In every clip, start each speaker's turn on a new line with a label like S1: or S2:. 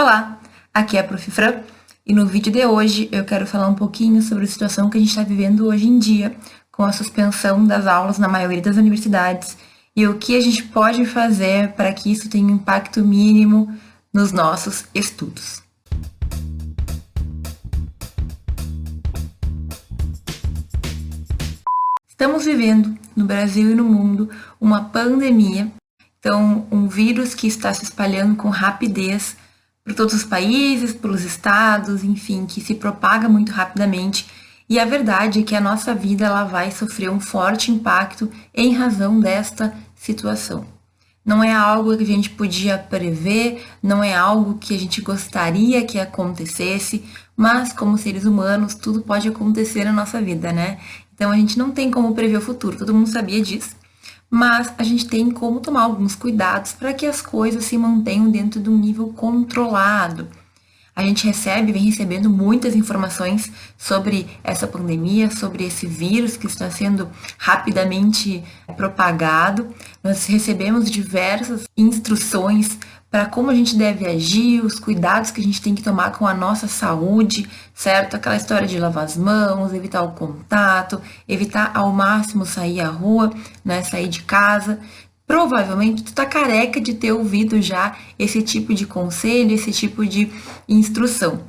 S1: Olá, aqui é a Prof. Fran e no vídeo de hoje eu quero falar um pouquinho sobre a situação que a gente está vivendo hoje em dia com a suspensão das aulas na maioria das universidades e o que a gente pode fazer para que isso tenha um impacto mínimo nos nossos estudos. Estamos vivendo no Brasil e no mundo uma pandemia, então um vírus que está se espalhando com rapidez por todos os países, pelos estados, enfim, que se propaga muito rapidamente. E a verdade é que a nossa vida ela vai sofrer um forte impacto em razão desta situação. Não é algo que a gente podia prever, não é algo que a gente gostaria que acontecesse, mas como seres humanos, tudo pode acontecer na nossa vida, né? Então a gente não tem como prever o futuro, todo mundo sabia disso. Mas a gente tem como tomar alguns cuidados para que as coisas se mantenham dentro de um nível controlado. A gente vem recebendo muitas informações sobre essa pandemia, sobre esse vírus que está sendo rapidamente propagado. Nós recebemos diversas instruções para como a gente deve agir, os cuidados que a gente tem que tomar com a nossa saúde, certo? Aquela história de lavar as mãos, evitar o contato, evitar ao máximo sair à rua, né? Sair de casa. Provavelmente tu tá careca de ter ouvido já esse tipo de conselho, esse tipo de instrução.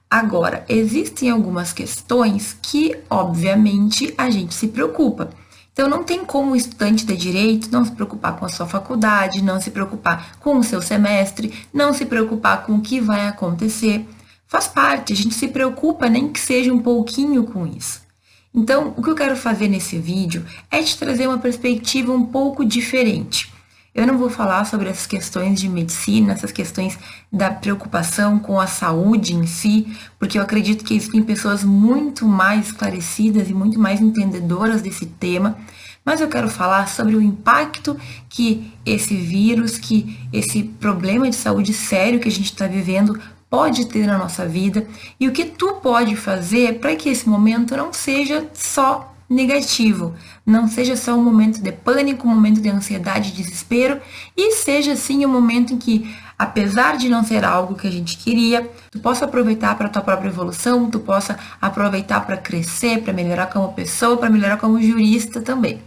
S1: Agora, existem algumas questões que, obviamente, a gente se preocupa. Então, não tem como o estudante de direito não se preocupar com a sua faculdade, não se preocupar com o seu semestre, não se preocupar com o que vai acontecer. Faz parte, a gente se preocupa nem que seja um pouquinho com isso. Então, o que eu quero fazer nesse vídeo é te trazer uma perspectiva um pouco diferente. Eu não vou falar sobre essas questões de medicina, essas questões da preocupação com a saúde em si, porque eu acredito que existem pessoas muito mais esclarecidas e muito mais entendedoras desse tema, mas eu quero falar sobre o impacto que esse vírus, que esse problema de saúde sério que a gente está vivendo pode ter na nossa vida e o que tu pode fazer para que esse momento não seja só negativo, não seja só um momento de pânico, um momento de ansiedade, desespero, e seja sim um momento em que, apesar de não ser algo que a gente queria, tu possa aproveitar para a tua própria evolução, tu possa aproveitar para crescer, para melhorar como pessoa, para melhorar como jurista também.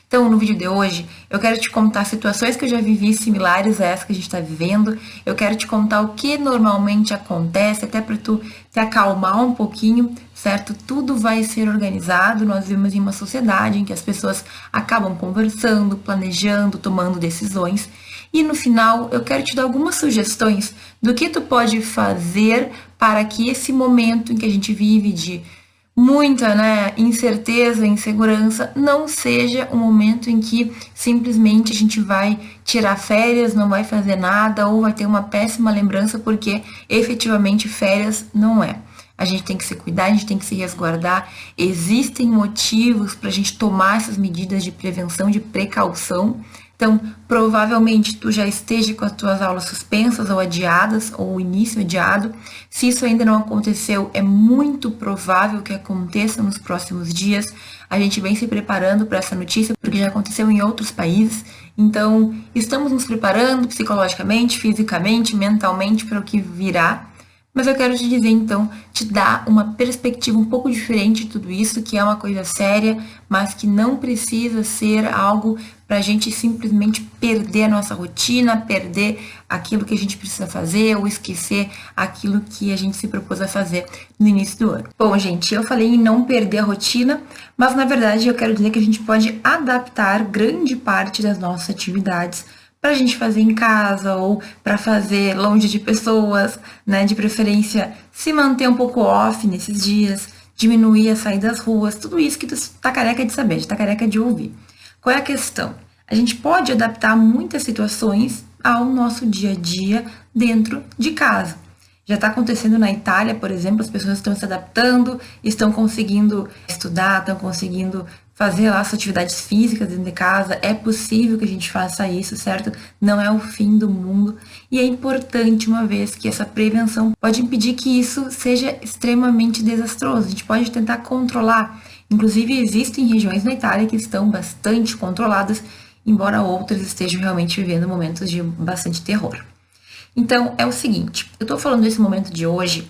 S1: Então, no vídeo de hoje, eu quero te contar situações que eu já vivi similares a essa que a gente está vivendo. Eu quero te contar o que normalmente acontece, até para tu te acalmar um pouquinho, certo? Tudo vai ser organizado. Nós vivemos em uma sociedade em que as pessoas acabam conversando, planejando, tomando decisões. E no final, eu quero te dar algumas sugestões do que tu pode fazer para que esse momento em que a gente vive de muita, incerteza, insegurança, não seja um momento em que simplesmente a gente vai tirar férias, não vai fazer nada ou vai ter uma péssima lembrança, porque efetivamente férias não é. A gente tem que se cuidar, a gente tem que se resguardar. Existem motivos para a gente tomar essas medidas de prevenção, de precaução. Então, provavelmente tu já esteja com as tuas aulas suspensas ou adiadas, ou o início adiado. Se isso ainda não aconteceu, é muito provável que aconteça nos próximos dias. A gente vem se preparando para essa notícia, porque já aconteceu em outros países. Então, estamos nos preparando psicologicamente, fisicamente, mentalmente para o que virá. Mas eu quero te dizer, então, te dar uma perspectiva um pouco diferente de tudo isso, que é uma coisa séria, mas que não precisa ser algo para a gente simplesmente perder a nossa rotina, perder aquilo que a gente precisa fazer ou esquecer aquilo que a gente se propôs a fazer no início do ano. Bom, gente, eu falei em não perder a rotina, mas na verdade eu quero dizer que a gente pode adaptar grande parte das nossas atividades para a gente fazer em casa ou para fazer longe de pessoas, né? De preferência se manter um pouco off nesses dias, diminuir a sair das ruas, tudo isso que tu tá careca de saber, tá careca de ouvir. Qual é a questão? A gente pode adaptar muitas situações ao nosso dia a dia dentro de casa. Já está acontecendo na Itália, por exemplo, as pessoas estão se adaptando, estão conseguindo estudar, estão conseguindo fazer lá as atividades físicas dentro de casa. É possível que a gente faça isso, certo? Não é o fim do mundo. E é importante, uma vez que essa prevenção pode impedir que isso seja extremamente desastroso. A gente pode tentar controlar. Inclusive, existem regiões na Itália que estão bastante controladas, embora outras estejam realmente vivendo momentos de bastante terror. Então, é o seguinte, eu tô falando desse momento de hoje,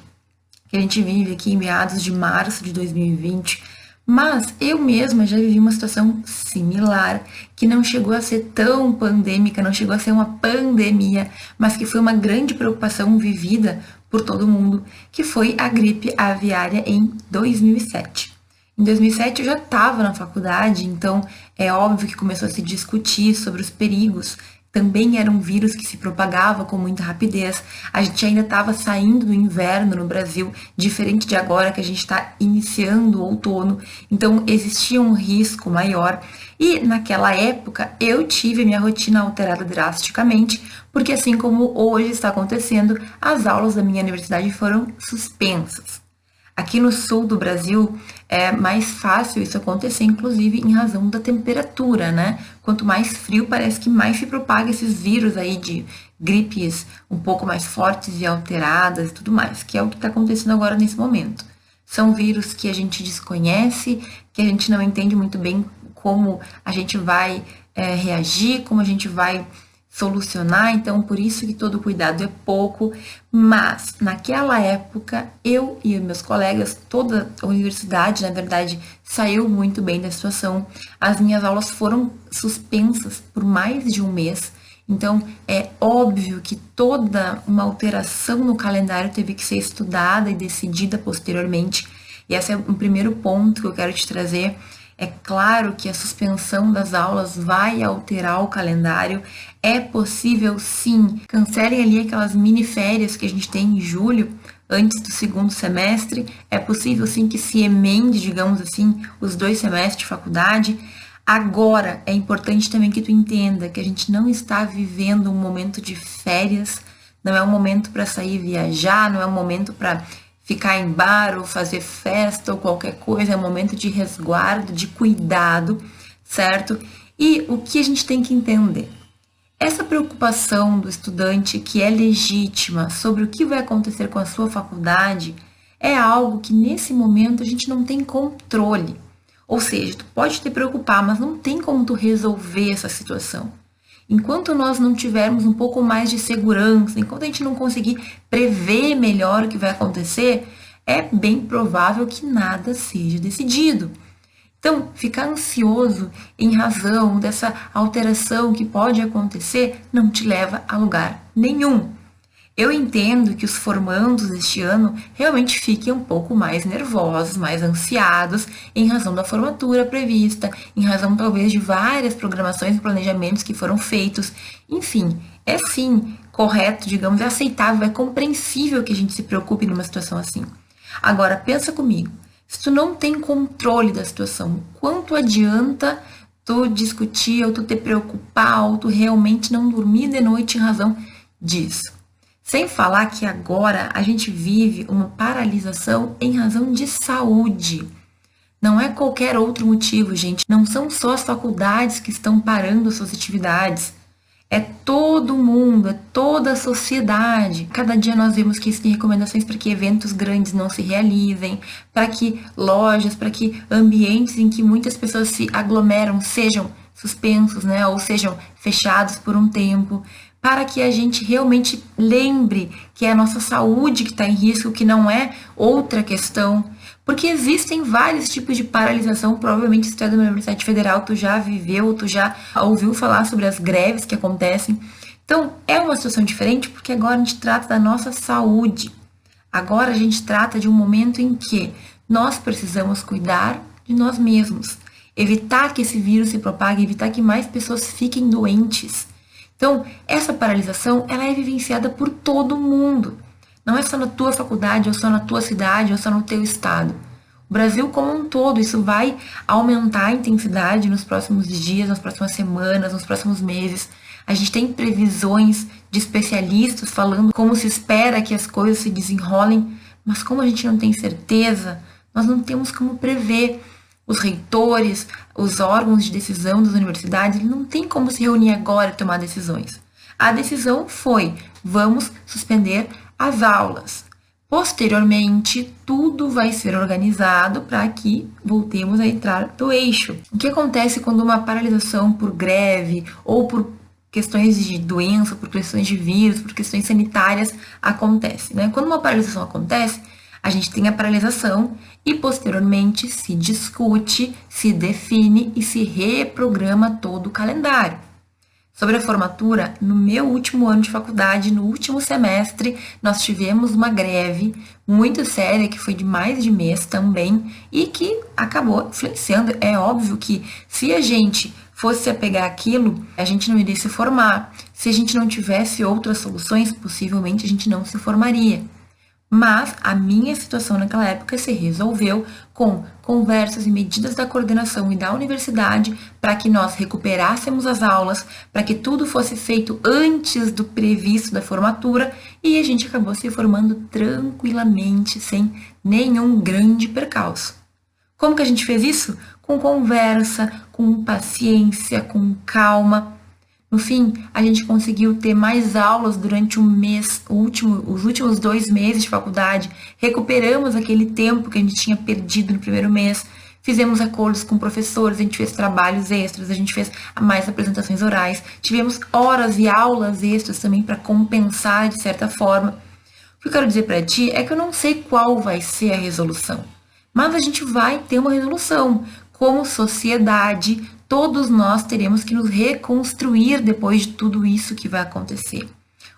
S1: que a gente vive aqui em meados de março de 2020, mas eu mesma já vivi uma situação similar, que não chegou a ser tão pandêmica, não chegou a ser uma pandemia, mas que foi uma grande preocupação vivida por todo mundo, que foi a gripe aviária em 2007. Em 2007 eu já estava na faculdade, então é óbvio que começou a se discutir sobre os perigos. Também era um vírus que se propagava com muita rapidez. A gente ainda estava saindo do inverno no Brasil, diferente de agora que a gente está iniciando o outono. Então existia um risco maior. E naquela época eu tive a minha rotina alterada drasticamente, porque assim como hoje está acontecendo, as aulas da minha universidade foram suspensas. Aqui no sul do Brasil é mais fácil isso acontecer, inclusive em razão da temperatura, né? Quanto mais frio, parece que mais se propaga esses vírus aí de gripes um pouco mais fortes e alteradas e tudo mais, que é o que está acontecendo agora nesse momento. São vírus que a gente desconhece, que a gente não entende muito bem como a gente vai reagir, como a gente vai solucionar, então por isso que todo cuidado é pouco, mas naquela época eu e meus colegas, toda a universidade, na verdade, saiu muito bem da situação. As minhas aulas foram suspensas por mais de um mês, então é óbvio que toda uma alteração no calendário teve que ser estudada e decidida posteriormente, e esse é um primeiro ponto que eu quero te trazer. É claro que a suspensão das aulas vai alterar o calendário. É possível sim. Cancelem ali aquelas mini férias que a gente tem em julho, antes do segundo semestre. É possível sim que se emende, digamos assim, os 2 semestres de faculdade. Agora, é importante também que tu entenda que a gente não está vivendo um momento de férias, não é um momento para sair viajar, não é um momento para ficar em bar ou fazer festa ou qualquer coisa, é um momento de resguardo, de cuidado, certo? E o que a gente tem que entender? Essa preocupação do estudante, que é legítima, sobre o que vai acontecer com a sua faculdade, é algo que nesse momento a gente não tem controle. Ou seja, tu pode te preocupar, mas não tem como tu resolver essa situação. Enquanto nós não tivermos um pouco mais de segurança, enquanto a gente não conseguir prever melhor o que vai acontecer, é bem provável que nada seja decidido. Então, ficar ansioso em razão dessa alteração que pode acontecer não te leva a lugar nenhum. Eu entendo que os formandos deste ano realmente fiquem um pouco mais nervosos, mais ansiados, em razão da formatura prevista, em razão talvez de várias programações e planejamentos que foram feitos. Enfim, é sim correto, digamos, é aceitável, é compreensível que a gente se preocupe numa situação assim. Agora, pensa comigo, se tu não tem controle da situação, quanto adianta tu discutir, ou tu te preocupar, ou tu realmente não dormir de noite em razão disso? Sem falar que agora a gente vive uma paralisação em razão de saúde. Não é qualquer outro motivo, gente. Não são só as faculdades que estão parando suas atividades. É todo mundo, é toda a sociedade. Cada dia nós vemos que existem recomendações para que eventos grandes não se realizem, para que lojas, para que ambientes em que muitas pessoas se aglomeram sejam suspensos, né, ou sejam fechados por um tempo, para que a gente realmente lembre que é a nossa saúde que está em risco, que não é outra questão. Porque existem vários tipos de paralisação, provavelmente se tu é da Universidade Federal, tu já viveu, tu já ouviu falar sobre as greves que acontecem. Então, é uma situação diferente porque agora a gente trata da nossa saúde. Agora a gente trata de um momento em que nós precisamos cuidar de nós mesmos, evitar que esse vírus se propague, evitar que mais pessoas fiquem doentes. Então, essa paralisação, ela é vivenciada por todo mundo. Não é só na tua faculdade, ou só na tua cidade, ou só no teu estado. O Brasil como um todo, isso vai aumentar a intensidade nos próximos dias, nas próximas semanas, nos próximos meses. A gente tem previsões de especialistas falando como se espera que as coisas se desenrolem, mas como a gente não tem certeza, nós não temos como prever. Os reitores, os órgãos de decisão das universidades, eles não têm como se reunir agora e tomar decisões. A decisão foi, vamos suspender as aulas. Posteriormente, tudo vai ser organizado para que voltemos a entrar no eixo. O que acontece quando uma paralisação por greve ou por questões de doença, por questões de vírus, por questões sanitárias, acontece, né? Quando uma paralisação acontece, a gente tem a paralisação e posteriormente se discute, se define e se reprograma todo o calendário. Sobre a formatura, no meu último ano de faculdade, no último semestre, nós tivemos uma greve muito séria, que foi de mais de mês também, e que acabou influenciando. É óbvio que se a gente fosse apegar aquilo, a gente não iria se formar. Se a gente não tivesse outras soluções, possivelmente a gente não se formaria. Mas a minha situação naquela época se resolveu com conversas e medidas da coordenação e da universidade para que nós recuperássemos as aulas, para que tudo fosse feito antes do previsto da formatura e a gente acabou se formando tranquilamente, sem nenhum grande percalço. Como que a gente fez isso? Com conversa, com paciência, com calma. No fim, a gente conseguiu ter mais aulas durante um mês, os últimos 2 meses de faculdade. Recuperamos aquele tempo que a gente tinha perdido no primeiro mês. Fizemos acordos com professores, a gente fez trabalhos extras, a gente fez mais apresentações orais. Tivemos horas e aulas extras também para compensar de certa forma. O que eu quero dizer para ti é que eu não sei qual vai ser a resolução, mas a gente vai ter uma resolução. Como sociedade, todos nós teremos que nos reconstruir depois de tudo isso que vai acontecer,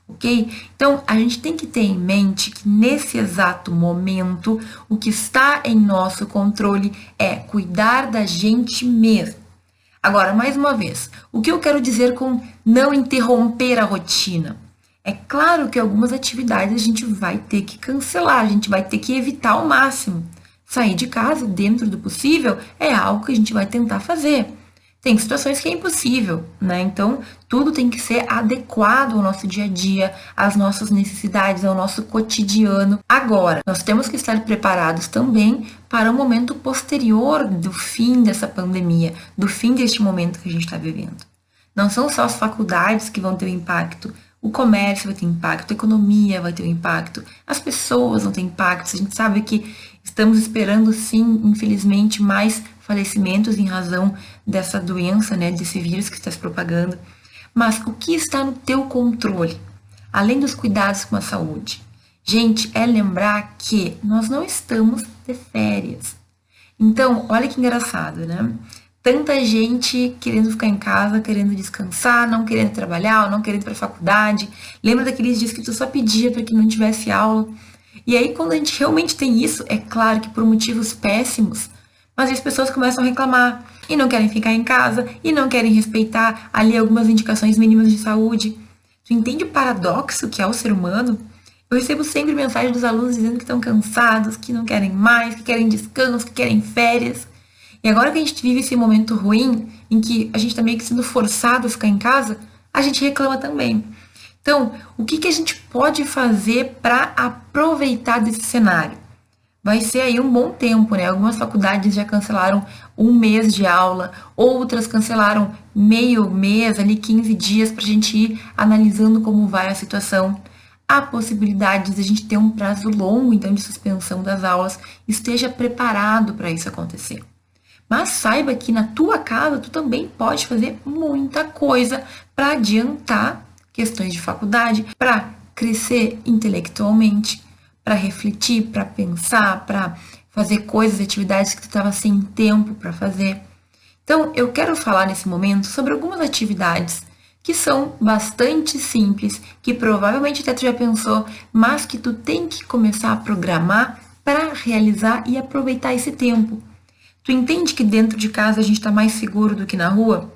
S1: ok? Então, a gente tem que ter em mente que nesse exato momento, o que está em nosso controle é cuidar da gente mesmo. Agora, mais uma vez, o que eu quero dizer com não interromper a rotina? É claro que algumas atividades a gente vai ter que cancelar, a gente vai ter que evitar ao máximo. Sair de casa, dentro do possível, é algo que a gente vai tentar fazer. Tem situações que é impossível, né? Então, tudo tem que ser adequado ao nosso dia a dia, às nossas necessidades, ao nosso cotidiano. Agora, nós temos que estar preparados também para o momento posterior do fim dessa pandemia, do fim deste momento que a gente está vivendo. Não são só as faculdades que vão ter um impacto, o comércio vai ter impacto, a economia vai ter um impacto, as pessoas vão ter impacto. A gente sabe que estamos esperando, sim, infelizmente, mais falecimentos em razão dessa doença, né, desse vírus que está se propagando. Mas o que está no teu controle? Além dos cuidados com a saúde. Gente, é lembrar que nós não estamos de férias. Então, olha que engraçado, né? Tanta gente querendo ficar em casa, querendo descansar, não querendo trabalhar, não querendo ir para a faculdade. Lembra daqueles dias que tu só pedia para que não tivesse aula? E aí, quando a gente realmente tem isso, é claro que por motivos péssimos, mas as pessoas começam a reclamar e não querem ficar em casa e não querem respeitar ali algumas indicações mínimas de saúde. Tu entende o paradoxo que é o ser humano? Eu recebo sempre mensagens dos alunos dizendo que estão cansados, que não querem mais, que querem descanso, que querem férias. E agora que a gente vive esse momento ruim, em que a gente está meio que sendo forçado a ficar em casa, a gente reclama também. Então, o que a gente pode fazer para aproveitar desse cenário? Vai ser aí um bom tempo, né? Algumas faculdades já cancelaram 1 mês de aula, outras cancelaram meio mês, ali 15 dias, para a gente ir analisando como vai a situação. Há possibilidades de a gente ter um prazo longo, então, de suspensão das aulas. Esteja preparado para isso acontecer. Mas saiba que na tua casa, tu também pode fazer muita coisa para adiantar questões de faculdade, para crescer intelectualmente, para refletir, para pensar, para fazer coisas, atividades que tu estava sem tempo para fazer. Então, eu quero falar nesse momento sobre algumas atividades que são bastante simples, que provavelmente até tu já pensou, mas que tu tem que começar a programar para realizar e aproveitar esse tempo. Tu entende que dentro de casa a gente está mais seguro do que na rua?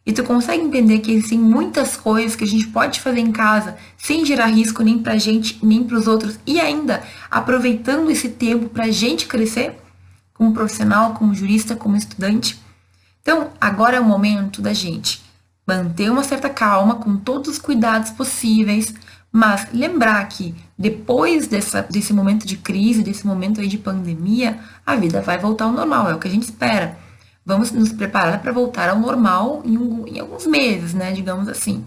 S1: E tu consegue entender que existem muitas coisas que a gente pode fazer em casa sem gerar risco nem pra gente, nem pros outros, e ainda aproveitando esse tempo pra gente crescer como profissional, como jurista, como estudante? Então, agora é o momento da gente manter uma certa calma, com todos os cuidados possíveis, mas lembrar que depois desse momento de crise, desse momento aí de pandemia, a vida vai voltar ao normal, é o que a gente espera. Vamos nos preparar para voltar ao normal em alguns meses, né? Digamos assim.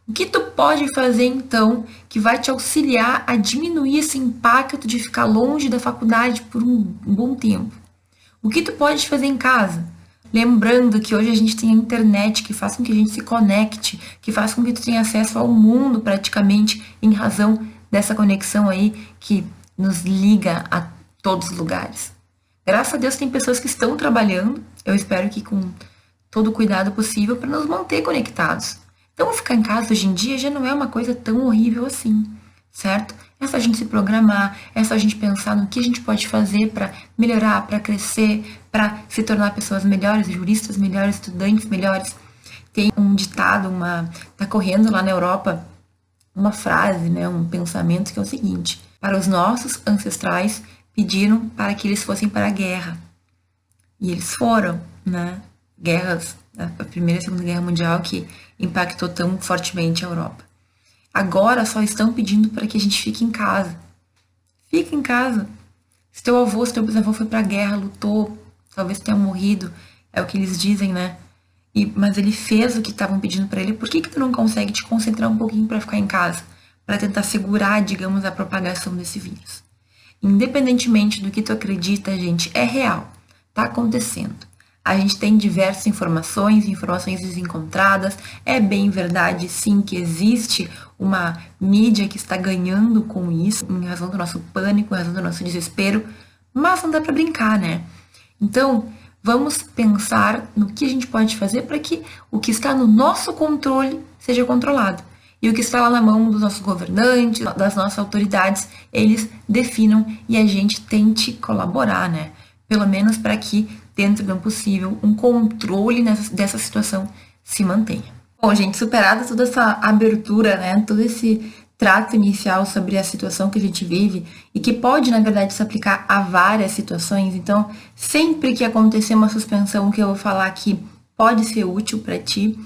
S1: O que tu pode fazer, então, que vai te auxiliar a diminuir esse impacto de ficar longe da faculdade por um bom tempo? O que tu pode fazer em casa? Lembrando que hoje a gente tem a internet que faz com que a gente se conecte, que faz com que tu tenha acesso ao mundo praticamente em razão dessa conexão aí que nos liga a todos os lugares. Graças a Deus tem pessoas que estão trabalhando, eu espero que com todo o cuidado possível para nos manter conectados. Então ficar em casa hoje em dia já não é uma coisa tão horrível assim, certo? É só a gente se programar, é só a gente pensar no que a gente pode fazer para melhorar, para crescer, para se tornar pessoas melhores, juristas melhores, estudantes melhores. Tem um ditado, tá correndo lá na Europa uma frase, né, um pensamento que é o seguinte: para os nossos ancestrais pediram para que eles fossem para a guerra. E eles foram, né? Guerras, a Primeira e a Segunda Guerra Mundial que impactou tão fortemente a Europa. Agora só estão pedindo para que a gente fique em casa. Fica em casa. Se teu avô, se teu bisavô foi para a guerra, lutou, talvez tenha morrido, é o que eles dizem, né? Mas ele fez o que estavam pedindo para ele. Por que tu não consegue te concentrar um pouquinho para ficar em casa? Para tentar segurar, digamos, a propagação desse vírus. Independentemente do que tu acredita, gente, é real. Tá acontecendo. A gente tem diversas informações desencontradas. É bem verdade, sim, que existe uma mídia que está ganhando com isso, em razão do nosso pânico, em razão do nosso desespero, mas não dá para brincar, né? Então, vamos pensar no que a gente pode fazer para que o que está no nosso controle seja controlado. E o que está lá na mão dos nossos governantes, das nossas autoridades, eles definam e a gente tente colaborar, né? Pelo menos para que, dentro do possível, um controle dessa situação se mantenha. Bom, gente, superada toda essa abertura, né? Todo esse trato inicial sobre a situação que a gente vive e que pode, na verdade, se aplicar a várias situações. Então, sempre que acontecer uma suspensão que eu vou falar aqui, pode ser útil para ti.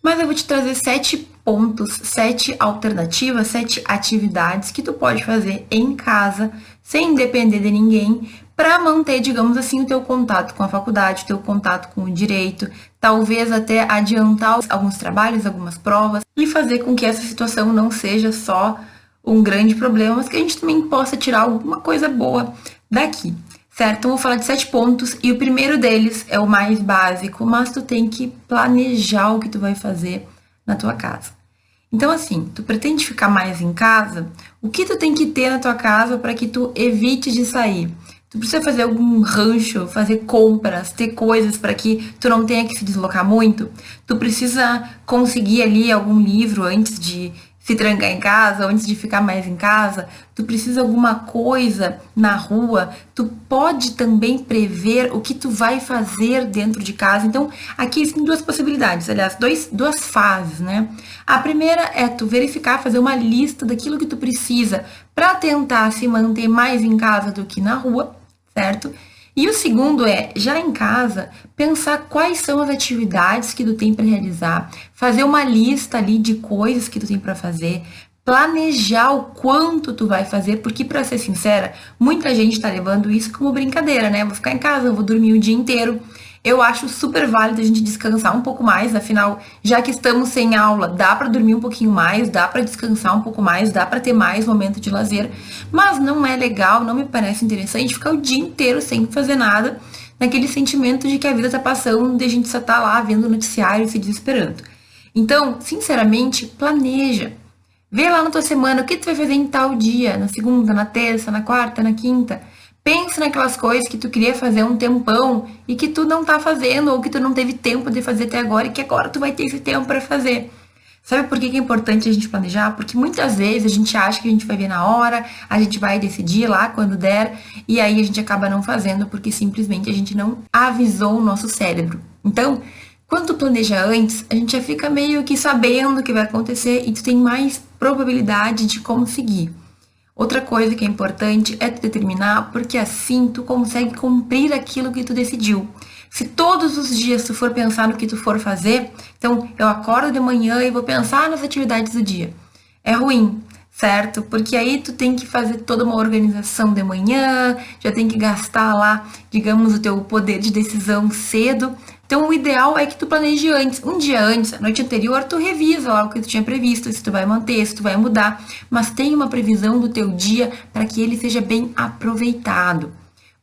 S1: Mas eu vou te trazer 7 pontos, 7 alternativas, 7 atividades que tu pode fazer em casa, sem depender de ninguém, para manter, digamos assim, o teu contato com a faculdade, o teu contato com o direito, talvez até adiantar alguns trabalhos, algumas provas, e fazer com que essa situação não seja só um grande problema, mas que a gente também possa tirar alguma coisa boa daqui, certo? Então, vou falar de 7 pontos, e o primeiro deles é o mais básico, mas tu tem que planejar o que tu vai fazer na tua casa. Então, assim, tu pretende ficar mais em casa? O que tu tem que ter na tua casa para que tu evite de sair? Tu precisa fazer algum rancho, fazer compras, ter coisas para que tu não tenha que se deslocar muito? Tu precisa conseguir ali algum livro antes de se trancar em casa, antes de ficar mais em casa? Tu precisa alguma coisa na rua? Tu pode também prever o que tu vai fazer dentro de casa? Então, aqui existem 2 possibilidades, aliás, 2 fases, né? A primeira é tu verificar, fazer uma lista daquilo que tu precisa para tentar se manter mais em casa do que na rua, certo? E o segundo é, já em casa, pensar quais são as atividades que tu tem para realizar, fazer uma lista ali de coisas que tu tem para fazer, planejar o quanto tu vai fazer, porque, para ser sincera, muita gente tá levando isso como brincadeira, né? Vou ficar em casa, vou dormir o dia inteiro. Eu acho super válido a gente descansar um pouco mais, afinal, já que estamos sem aula, dá para dormir um pouquinho mais, dá para descansar um pouco mais, dá para ter mais momento de lazer, mas não é legal, não me parece interessante ficar o dia inteiro sem fazer nada, naquele sentimento de que a vida tá passando, de a gente só tá lá vendo o noticiário e se desesperando. Então, sinceramente, planeja. Vê lá na tua semana o que tu vai fazer em tal dia, na segunda, na terça, na quarta, na quinta. Pensa naquelas coisas que tu queria fazer há um tempão e que tu não tá fazendo ou que tu não teve tempo de fazer até agora e que agora tu vai ter esse tempo para fazer. Sabe por que é importante a gente planejar? Porque muitas vezes a gente acha que a gente vai ver na hora, a gente vai decidir lá quando der e aí a gente acaba não fazendo porque simplesmente a gente não avisou o nosso cérebro. Então, quando tu planeja antes, a gente já fica meio que sabendo o que vai acontecer e tu tem mais probabilidade de conseguir. Outra coisa que é importante é tu determinar, porque assim tu consegue cumprir aquilo que tu decidiu. Se todos os dias tu for pensar no que tu for fazer, então eu acordo de manhã e vou pensar nas atividades do dia. É ruim, certo? Porque aí tu tem que fazer toda uma organização de manhã, já tem que gastar lá, digamos, o teu poder de decisão cedo. Então, o ideal é que tu planeje antes, um dia antes, a noite anterior, tu revisa lá o que tu tinha previsto, se tu vai manter, se tu vai mudar, mas tem uma previsão do teu dia para que ele seja bem aproveitado.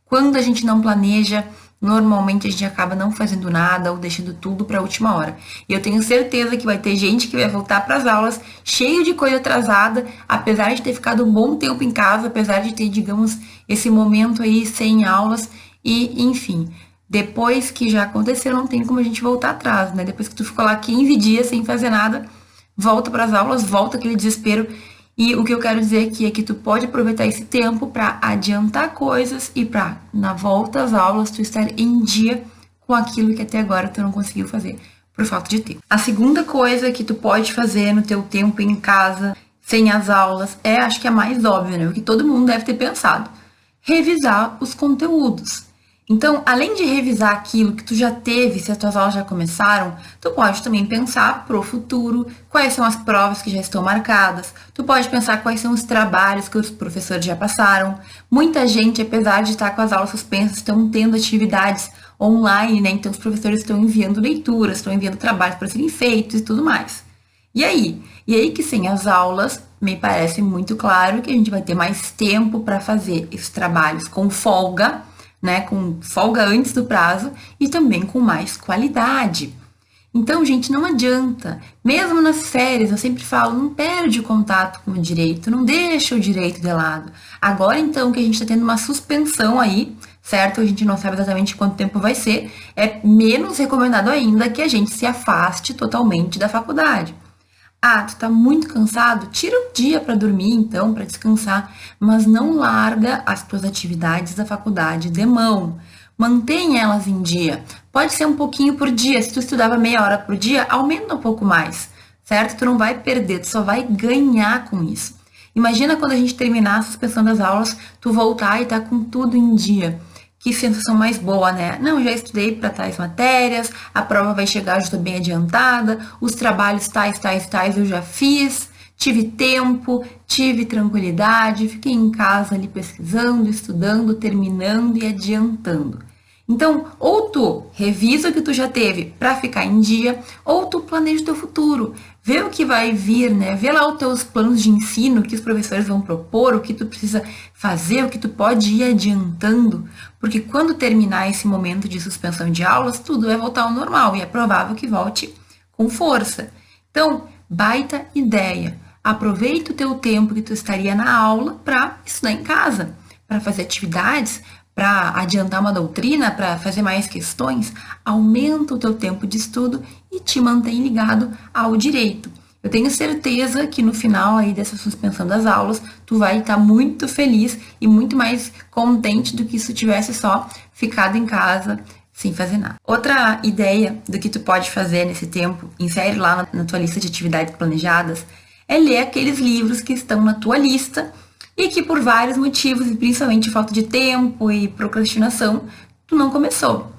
S1: Quando a gente não planeja, normalmente a gente acaba não fazendo nada ou deixando tudo para a última hora. E eu tenho certeza que vai ter gente que vai voltar para as aulas cheio de coisa atrasada, apesar de ter ficado um bom tempo em casa, apesar de ter, digamos, esse momento aí sem aulas e, enfim, depois que já aconteceu, não tem como a gente voltar atrás, né? Depois que tu ficou lá 15 dias sem fazer nada, volta para as aulas, volta aquele desespero. E o que eu quero dizer aqui é que tu pode aproveitar esse tempo para adiantar coisas e para, na volta às aulas, tu estar em dia com aquilo que até agora tu não conseguiu fazer por falta de tempo. A segunda coisa que tu pode fazer no teu tempo em casa, sem as aulas, acho que é a mais óbvia, né? O que todo mundo deve ter pensado. Revisar os conteúdos. Então, além de revisar aquilo que tu já teve, se as tuas aulas já começaram, tu pode também pensar pro futuro, quais são as provas que já estão marcadas, tu pode pensar quais são os trabalhos que os professores já passaram. Muita gente, apesar de estar com as aulas suspensas, estão tendo atividades online, né? Então, os professores estão enviando leituras, estão enviando trabalhos para serem feitos e tudo mais. E aí? E aí que sem as aulas, me parece muito claro que a gente vai ter mais tempo para fazer esses trabalhos com folga, né, com folga antes do prazo e também com mais qualidade. Então, gente, não adianta. Mesmo nas férias, eu sempre falo, não perde o contato com o direito, não deixa o direito de lado. Agora, então, que a gente está tendo uma suspensão aí, certo? A gente não sabe exatamente quanto tempo vai ser, é menos recomendado ainda que a gente se afaste totalmente da faculdade. Ah, tu tá muito cansado? Tira um dia para dormir, então, para descansar, mas não larga as tuas atividades da faculdade de mão. Mantenha elas em dia. Pode ser um pouquinho por dia. Se tu estudava meia hora por dia, aumenta um pouco mais, certo? Tu não vai perder, tu só vai ganhar com isso. Imagina quando a gente terminar a suspensão das aulas, tu voltar e tá com tudo em dia. Que sensação mais boa, né? Não, já estudei para tais matérias, a prova vai chegar, já estou bem adiantada, os trabalhos tais eu já fiz, tive tempo, tive tranquilidade, fiquei em casa ali pesquisando, estudando, terminando e adiantando. Então, ou tu revisa o que tu já teve para ficar em dia, ou tu planeja o teu futuro. Vê o que vai vir, né? Vê lá os teus planos de ensino, o que os professores vão propor, o que tu precisa fazer, o que tu pode ir adiantando. Porque quando terminar esse momento de suspensão de aulas, tudo vai voltar ao normal e é provável que volte com força. Então, baita ideia. Aproveita o teu tempo que tu estaria na aula para estudar em casa, para fazer atividades, para adiantar uma doutrina, para fazer mais questões, aumenta o teu tempo de estudo e te mantém ligado ao direito. Eu tenho certeza que no final aí dessa suspensão das aulas, tu vai estar muito feliz e muito mais contente do que se tu tivesse só ficado em casa sem fazer nada. Outra ideia do que tu pode fazer nesse tempo, insere lá na tua lista de atividades planejadas, é ler aqueles livros que estão na tua lista e que por vários motivos, e principalmente falta de tempo e procrastinação, tu não começou.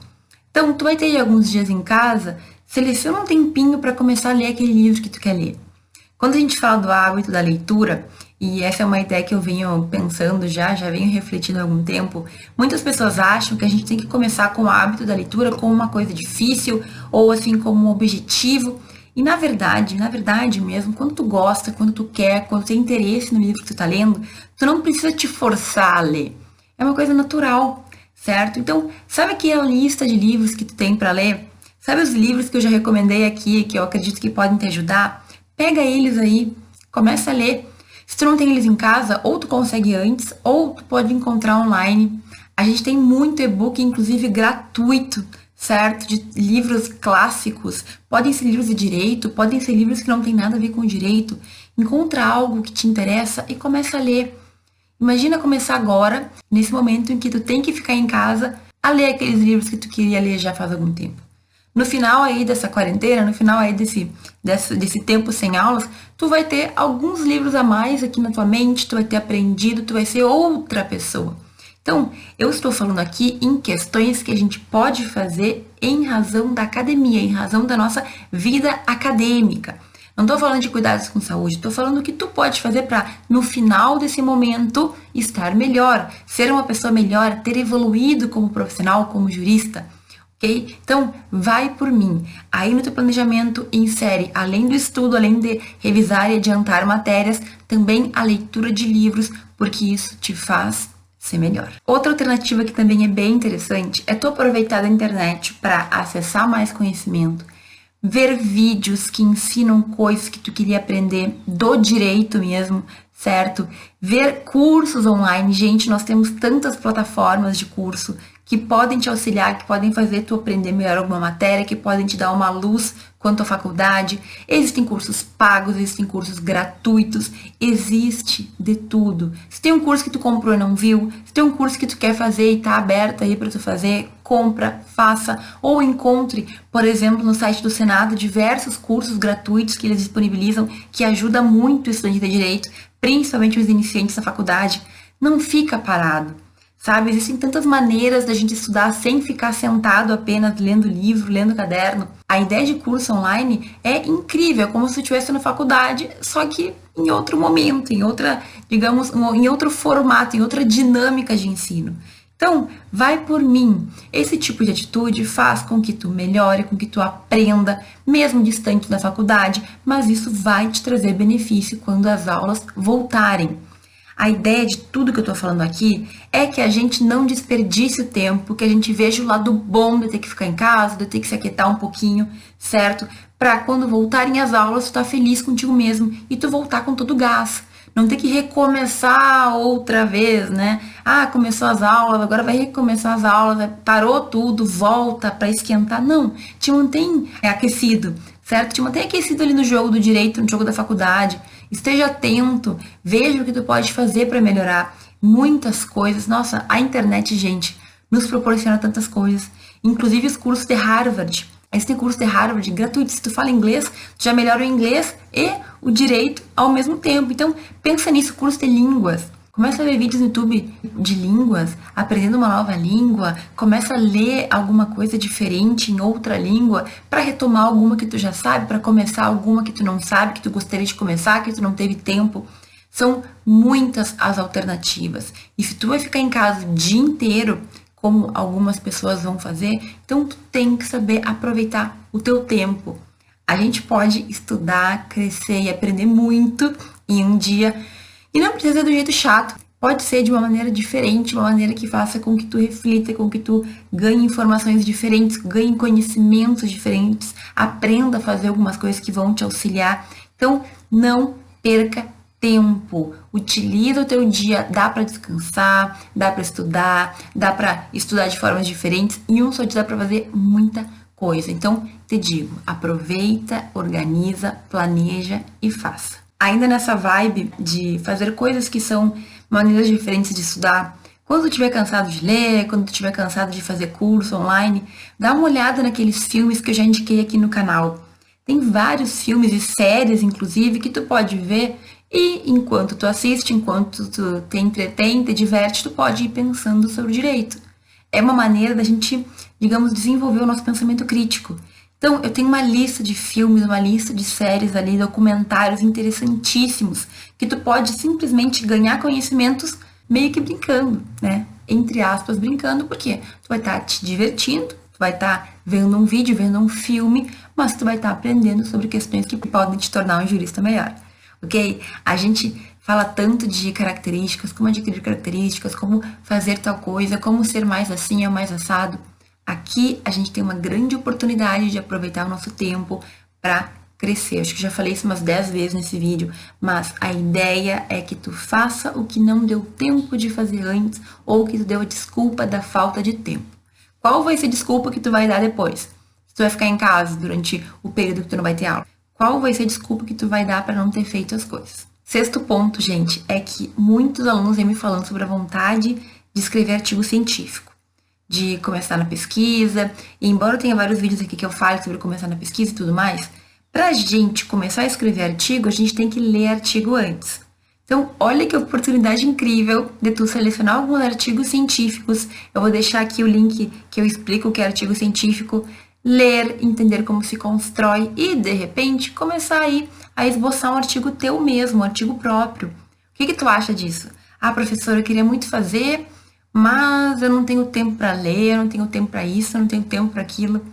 S1: Então, tu vai ter alguns dias em casa, seleciona um tempinho para começar a ler aquele livro que tu quer ler. Quando a gente fala do hábito da leitura, e essa é uma ideia que eu venho pensando já venho refletindo há algum tempo, muitas pessoas acham que a gente tem que começar com o hábito da leitura como uma coisa difícil, ou assim como um objetivo. E na verdade mesmo, quando tu gosta, quando tu quer, quando tu tem interesse no livro que tu tá lendo, tu não precisa te forçar a ler. É uma coisa natural, certo? Então, sabe aquela lista de livros que tu tem para ler? Sabe os livros que eu já recomendei aqui, que eu acredito que podem te ajudar? Pega eles aí, começa a ler. Se tu não tem eles em casa, ou tu consegue antes, ou tu pode encontrar online. A gente tem muito e-book, inclusive gratuito, certo? De livros clássicos. Podem ser livros de direito, podem ser livros que não tem nada a ver com o direito. Encontra algo que te interessa e começa a ler. Imagina começar agora, nesse momento em que tu tem que ficar em casa, a ler aqueles livros que tu queria ler já faz algum tempo. No final aí dessa quarentena, no final aí desse tempo sem aulas, tu vai ter alguns livros a mais aqui na tua mente, tu vai ter aprendido, tu vai ser outra pessoa. Então, eu estou falando aqui em questões que a gente pode fazer em razão da academia, em razão da nossa vida acadêmica. Não estou falando de cuidados com saúde, estou falando o que tu pode fazer para, no final desse momento, estar melhor, ser uma pessoa melhor, ter evoluído como profissional, como jurista. Okay? Então, vai por mim. Aí no teu planejamento, insere, além do estudo, além de revisar e adiantar matérias, também a leitura de livros, porque isso te faz ser melhor. Outra alternativa que também é bem interessante é tu aproveitar da internet para acessar mais conhecimento, ver vídeos que ensinam coisas que tu queria aprender do direito mesmo, certo? Ver cursos online. Gente, nós temos tantas plataformas de curso que podem te auxiliar, que podem fazer tu aprender melhor alguma matéria, que podem te dar uma luz quanto à faculdade. Existem cursos pagos, existem cursos gratuitos, existe de tudo. Se tem um curso que tu comprou e não viu, se tem um curso que tu quer fazer e tá aberto aí para tu fazer, compra, faça, ou encontre, por exemplo, no site do Senado, diversos cursos gratuitos que eles disponibilizam, que ajuda muito o estudante de direito, principalmente os iniciantes da faculdade. Não fica parado. Sabe, existem tantas maneiras da gente estudar sem ficar sentado apenas lendo livro, lendo caderno. A ideia de curso online é incrível, é como se eu estivesse na faculdade, só que em outro momento, em outra, digamos, em outro formato, em outra dinâmica de ensino. Então, vai por mim. Esse tipo de atitude faz com que tu melhore, com que tu aprenda, mesmo distante da faculdade, mas isso vai te trazer benefício quando as aulas voltarem. A ideia de tudo que eu tô falando aqui é que a gente não desperdice o tempo, que a gente veja o lado bom de ter que ficar em casa, de ter que se aquietar um pouquinho, certo? Para quando voltarem as aulas, tu tá feliz contigo mesmo e tu voltar com todo o gás. Não ter que recomeçar outra vez, né? Ah, começou as aulas, agora vai recomeçar as aulas, parou tudo, volta para esquentar. Não, te mantém aquecido, certo? Te mantém aquecido ali no jogo do direito, no jogo da faculdade. Esteja atento, veja o que tu pode fazer para melhorar muitas coisas. Nossa, a internet, gente, nos proporciona tantas coisas, inclusive os cursos de Harvard. Existem cursos de Harvard gratuitos. Se tu fala inglês, tu já melhora o inglês e o direito ao mesmo tempo. Então, pensa nisso, curso de línguas. Começa a ver vídeos no YouTube de línguas, aprendendo uma nova língua, começa a ler alguma coisa diferente em outra língua, para retomar alguma que tu já sabe, para começar alguma que tu não sabe, que tu gostaria de começar, que tu não teve tempo. São muitas as alternativas. E se tu vai ficar em casa o dia inteiro, como algumas pessoas vão fazer, então tu tem que saber aproveitar o teu tempo. A gente pode estudar, crescer e aprender muito em um dia. E não precisa ser do jeito chato, pode ser de uma maneira diferente, uma maneira que faça com que tu reflita, com que tu ganhe informações diferentes, ganhe conhecimentos diferentes, aprenda a fazer algumas coisas que vão te auxiliar. Então, não perca tempo, utiliza o teu dia, dá para descansar, dá para estudar de formas diferentes, e um só dia dá para fazer muita coisa. Então, te digo, aproveita, organiza, planeja e faça. Ainda nessa vibe de fazer coisas que são maneiras diferentes de estudar, quando tu estiver cansado de ler, quando tu estiver cansado de fazer curso online, dá uma olhada naqueles filmes que eu já indiquei aqui no canal. Tem vários filmes e séries, inclusive, que tu pode ver e enquanto tu assiste, enquanto tu te entretém, te diverte, tu pode ir pensando sobre o direito. É uma maneira da gente, digamos, desenvolver o nosso pensamento crítico. Então, eu tenho uma lista de filmes, uma lista de séries ali, documentários interessantíssimos, que tu pode simplesmente ganhar conhecimentos meio que brincando, né? Entre aspas, brincando, porque tu vai estar te divertindo, tu vai estar vendo um vídeo, vendo um filme, mas tu vai estar aprendendo sobre questões que podem te tornar um jurista melhor, ok? A gente fala tanto de características, como adquirir características, como fazer tal coisa, como ser mais assim ou mais assado. Aqui a gente tem uma grande oportunidade de aproveitar o nosso tempo para crescer. Acho que já falei isso umas 10 vezes nesse vídeo, mas a ideia é que tu faça o que não deu tempo de fazer antes ou que tu deu a desculpa da falta de tempo. Qual vai ser a desculpa que tu vai dar depois? Se tu vai ficar em casa durante o período que tu não vai ter aula. Qual vai ser a desculpa que tu vai dar para não ter feito as coisas? Sexto ponto, gente, é que muitos alunos vêm me falando sobre a vontade de escrever artigo científico, de começar na pesquisa, e embora eu tenha vários vídeos aqui que eu falo sobre começar na pesquisa e tudo mais, pra gente começar a escrever artigo, a gente tem que ler artigo antes. Então, olha que oportunidade incrível de tu selecionar alguns artigos científicos. Eu vou deixar aqui o link que eu explico o que é artigo científico, ler, entender como se constrói e, de repente, começar aí a esboçar um artigo teu mesmo, um artigo próprio. O que tu acha disso? Ah, professora, eu queria muito fazer, mas eu não tenho tempo para ler, eu não tenho tempo para isso, eu não tenho tempo para aquilo.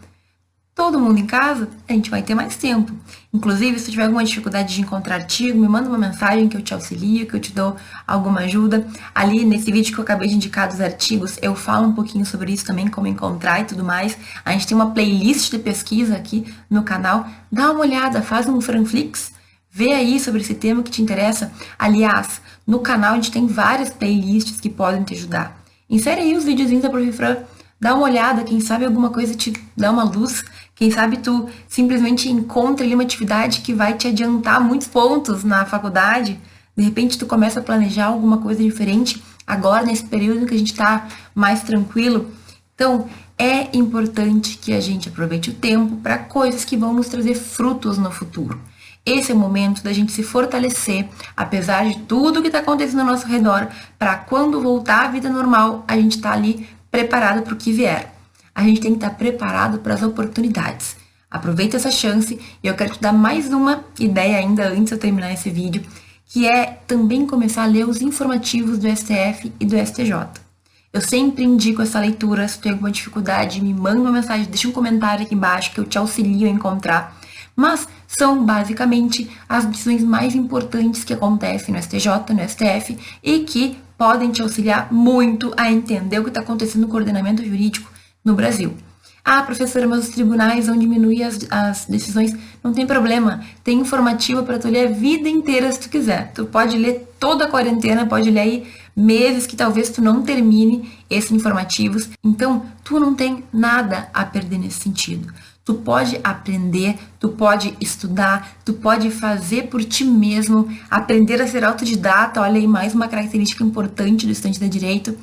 S1: todo mundo em casa, a gente vai ter mais tempo. Inclusive, se tu tiver alguma dificuldade de encontrar artigo, me manda uma mensagem que eu te auxilio, que eu te dou alguma ajuda. Ali, nesse vídeo que eu acabei de indicar dos artigos, eu falo um pouquinho sobre isso também, como encontrar e tudo mais. A gente tem uma playlist de pesquisa aqui no canal. Dá uma olhada, faz um Franflix, vê aí sobre esse tema que te interessa. Aliás, no canal a gente tem várias playlists que podem te ajudar. Insere aí os videozinhos da Prof. Fran, dá uma olhada, quem sabe alguma coisa te dá uma luz, quem sabe tu simplesmente encontra ali uma atividade que vai te adiantar muitos pontos na faculdade, de repente tu começa a planejar alguma coisa diferente agora nesse período que a gente tá mais tranquilo. Então, é importante que a gente aproveite o tempo para coisas que vão nos trazer frutos no futuro. Esse é o momento da gente se fortalecer, apesar de tudo que está acontecendo ao nosso redor, para quando voltar à vida normal, a gente tá ali preparado para o que vier. A gente tem que estar preparado para as oportunidades. Aproveita essa chance e eu quero te dar mais uma ideia ainda antes de eu terminar esse vídeo, que é também começar a ler os informativos do STF e do STJ. Eu sempre indico essa leitura. Se tu tem alguma dificuldade, me manda uma mensagem, deixa um comentário aqui embaixo que eu te auxilio a encontrar. Mas são basicamente as decisões mais importantes que acontecem no STJ, no STF e que podem te auxiliar muito a entender o que está acontecendo no coordenamento jurídico no Brasil. Ah, professora, mas os tribunais vão diminuir as decisões. Não tem problema, tem informativo para tu ler a vida inteira se tu quiser. Tu pode ler toda a quarentena, pode ler aí meses que talvez tu não termine esses informativos. Então, tu não tem nada a perder nesse sentido. Tu pode aprender, tu pode estudar, tu pode fazer por ti mesmo, aprender a ser autodidata. Olha aí, mais uma característica importante do estudante de direito.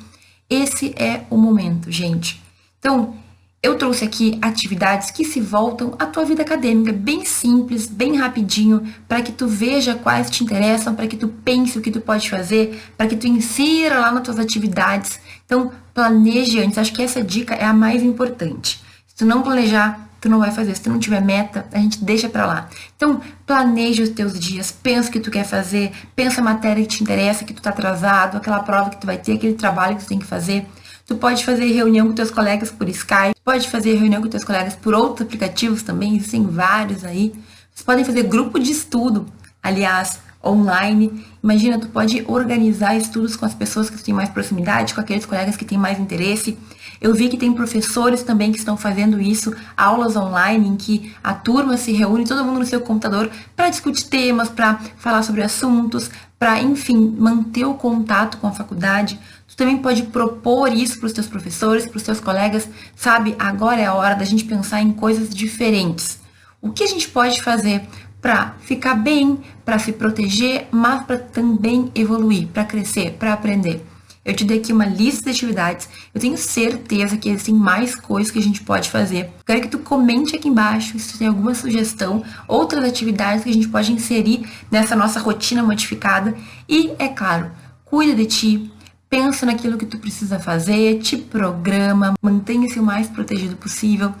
S1: Esse é o momento, gente. Então, eu trouxe aqui atividades que se voltam à tua vida acadêmica, bem simples, bem rapidinho, para que tu veja quais te interessam, para que tu pense o que tu pode fazer, para que tu insira lá nas tuas atividades. Então, planeje antes. Acho que essa dica é a mais importante. Se tu não planejar, tu não vai fazer. Se tu não tiver meta, a gente deixa pra lá. Então, planeja os teus dias, pensa o que tu quer fazer, pensa a matéria que te interessa, que tu tá atrasado, aquela prova que tu vai ter, aquele trabalho que tu tem que fazer. Tu pode fazer reunião com teus colegas por Skype, pode fazer reunião com teus colegas por outros aplicativos também, existem vários aí. Vocês podem fazer grupo de estudo, aliás, online. Imagina, tu pode organizar estudos com as pessoas que tu tem mais proximidade, com aqueles colegas que têm mais interesse. Eu vi que tem professores também que estão fazendo isso, aulas online em que a turma se reúne, todo mundo no seu computador, para discutir temas, para falar sobre assuntos, para, enfim, manter o contato com a faculdade. Tu também pode propor isso para os teus professores, para os teus colegas, sabe? Agora é a hora da gente pensar em coisas diferentes. O que a gente pode fazer para ficar bem, para se proteger, mas para também evoluir, para crescer, para aprender? Eu te dei aqui uma lista de atividades. Eu tenho certeza que existem mais coisas que a gente pode fazer. Quero que tu comente aqui embaixo se tu tem alguma sugestão, outras atividades que a gente pode inserir nessa nossa rotina modificada. E, é claro, cuida de ti, pensa naquilo que tu precisa fazer, te programa, mantenha-se o mais protegido possível.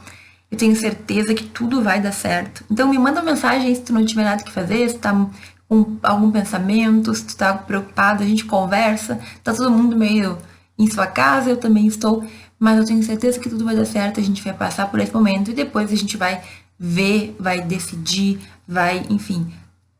S1: Eu tenho certeza que tudo vai dar certo. Então me manda uma mensagem se tu não tiver nada que fazer, se tá com algum pensamento, se tu tá preocupado, a gente conversa. Tá todo mundo meio em sua casa, eu também estou, mas eu tenho certeza que tudo vai dar certo, a gente vai passar por esse momento e depois a gente vai ver, vai decidir, vai, enfim,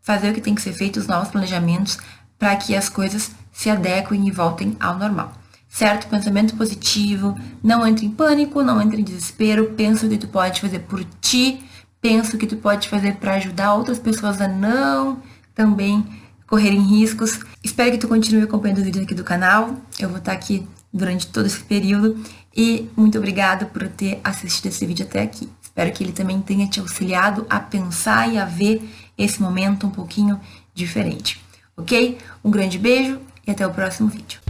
S1: fazer o que tem que ser feito, os novos planejamentos, para que as coisas se adequem e voltem ao normal. Certo? Pensamento positivo, não entre em pânico, não entre em desespero, pensa o que tu pode fazer por ti, pensa o que tu pode fazer para ajudar outras pessoas a não também correrem riscos. Espero que tu continue acompanhando os vídeos aqui do canal, eu vou estar aqui durante todo esse período e muito obrigada por ter assistido esse vídeo até aqui. Espero que ele também tenha te auxiliado a pensar e a ver esse momento um pouquinho diferente, ok? Um grande beijo e até o próximo vídeo.